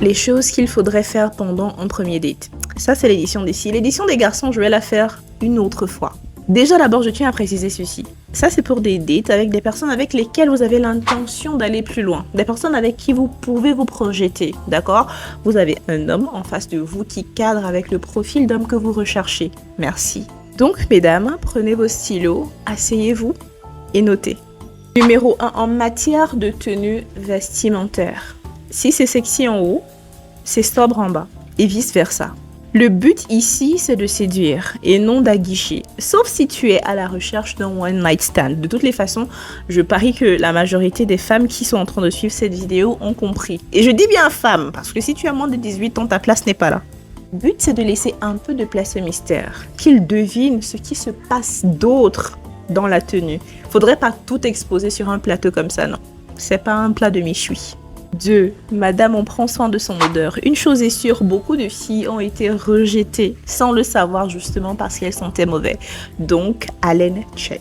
Les choses qu'il faudrait faire pendant un premier date. Ça, c'est l'édition des filles. L'édition des garçons, je vais la faire une autre fois. Déjà, d'abord, je tiens à préciser ceci. Ça, c'est pour des dates avec des personnes avec lesquelles vous avez l'intention d'aller plus loin. Des personnes avec qui vous pouvez vous projeter, d'accord? Vous avez un homme en face de vous qui cadre avec le profil d'homme que vous recherchez. Merci. Donc, mesdames, prenez vos stylos, asseyez-vous et notez. Numéro 1, en matière de tenue vestimentaire. Si c'est sexy en haut, c'est sobre en bas et vice-versa. Le but ici, c'est de séduire et non d'aguicher. Sauf si tu es à la recherche d'un one night stand. De toutes les façons, je parie que la majorité des femmes qui sont en train de suivre cette vidéo ont compris. Et je dis bien femmes, parce que si tu as moins de 18 ans, ta place n'est pas là. Le but, c'est de laisser un peu de place au mystère. Qu'ils devinent ce qui se passe d'autre dans la tenue. Faudrait pas tout exposer sur un plateau comme ça, non. C'est pas un plat de méchoui. 2. Madame, on prend soin de son odeur. Une chose est sûre, beaucoup de filles ont été rejetées sans le savoir justement parce qu'elles sentaient mauvais. Donc, haleine, check.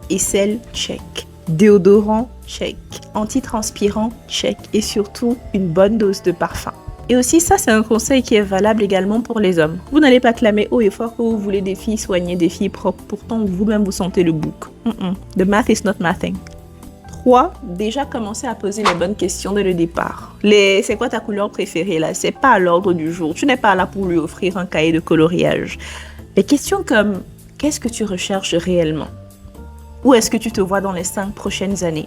Aisselle, check. Déodorant, check. Antitranspirant, check. Et surtout, une bonne dose de parfum. Et aussi, ça, c'est un conseil qui est valable également pour les hommes. Vous n'allez pas clamer haut et fort que vous voulez des filles soignées, des filles propres. Pourtant, vous-même, vous sentez le bouc. The math is not mathing. 3. Déjà commencer à poser les bonnes questions dès le départ. C'est quoi ta couleur préférée là? C'est pas à l'ordre du jour. Tu n'es pas là pour lui offrir un cahier de coloriage. Les questions comme qu'est-ce que tu recherches réellement? Où est-ce que tu te vois dans les 5 prochaines années?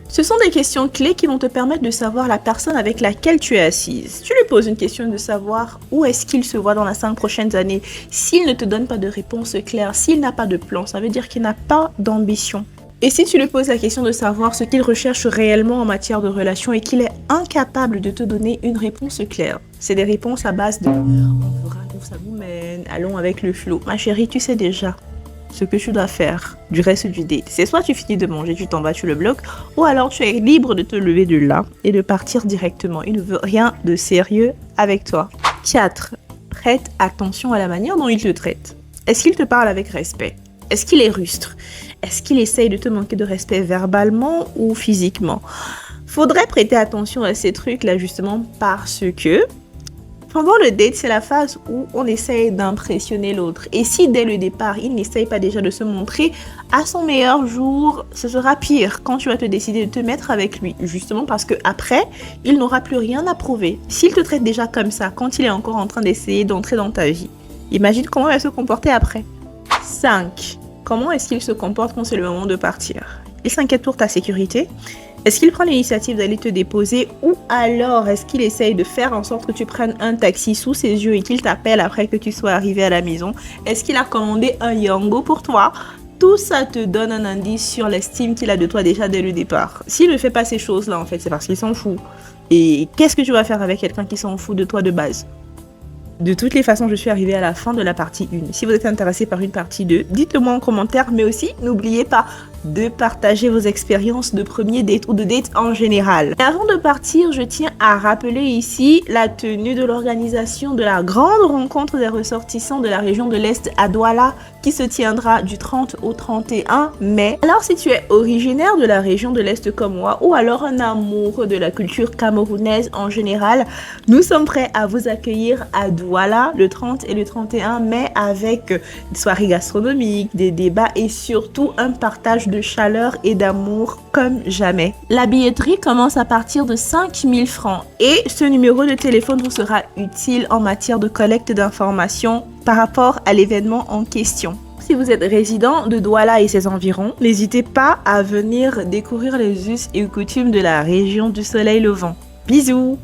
Ce sont des questions clés qui vont te permettre de savoir la personne avec laquelle tu es assise. Tu lui poses une question de savoir où est-ce qu'il se voit dans les 5 prochaines années. S'il ne te donne pas de réponse claire, s'il n'a pas de plan, ça veut dire qu'il n'a pas d'ambition. Et si tu lui poses la question de savoir ce qu'il recherche réellement en matière de relation et qu'il est incapable de te donner une réponse claire, c'est des réponses à base de « on verra où ça vous mène, allons avec le flow ». Ma chérie, tu sais déjà ce que tu dois faire du reste du date. C'est soit tu finis de manger, tu t'en vas, tu le bloques, ou alors tu es libre de te lever de là et de partir directement. Il ne veut rien de sérieux avec toi. 4. Prête attention à la manière dont il te traite. Est-ce qu'il te parle avec respect? Est-ce qu'il est rustre? Est-ce qu'il essaye de te manquer de respect verbalement ou physiquement? Faudrait prêter attention à ces trucs-là justement parce que pendant le date, c'est la phase où on essaye d'impressionner l'autre. Et si dès le départ, il n'essaye pas déjà de se montrer à son meilleur jour, ce sera pire quand tu vas te décider de te mettre avec lui. Justement parce qu'après, il n'aura plus rien à prouver. S'il te traite déjà comme ça, quand il est encore en train d'essayer d'entrer dans ta vie, imagine comment il va se comporter après. 5. Comment est-ce qu'il se comporte quand c'est le moment de partir? Il s'inquiète pour ta sécurité? Est-ce qu'il prend l'initiative d'aller te déposer? Ou alors est-ce qu'il essaye de faire en sorte que tu prennes un taxi sous ses yeux et qu'il t'appelle après que tu sois arrivé à la maison? Est-ce qu'il a commandé un Yango pour toi? Tout ça te donne un indice sur l'estime qu'il a de toi déjà dès le départ. S'il ne fait pas ces choses-là, en fait, c'est parce qu'il s'en fout. Et qu'est-ce que tu vas faire avec quelqu'un qui s'en fout de toi de base? De toutes les façons, je suis arrivée à la fin de la partie 1. Si vous êtes intéressé par une partie 2, dites-le moi en commentaire, mais aussi n'oubliez pas de partager vos expériences de premier date ou de date en général. Et avant de partir, je tiens à rappeler ici la tenue de l'organisation de la grande rencontre des ressortissants de la région de l'Est à Douala qui se tiendra du 30 au 31 mai. Alors si tu es originaire de la région de l'Est comme moi ou alors un amoureux de la culture camerounaise en général, nous sommes prêts à vous accueillir à Douala le 30 et le 31 mai avec des soirées gastronomiques, des débats et surtout un partage de chaleur et d'amour comme jamais. La billetterie commence à partir de 5 000 francs et ce numéro de téléphone vous sera utile en matière de collecte d'informations par rapport à l'événement en question. Si vous êtes résident de Douala et ses environs, n'hésitez pas à venir découvrir les us et coutumes de la région du soleil levant. Bisous!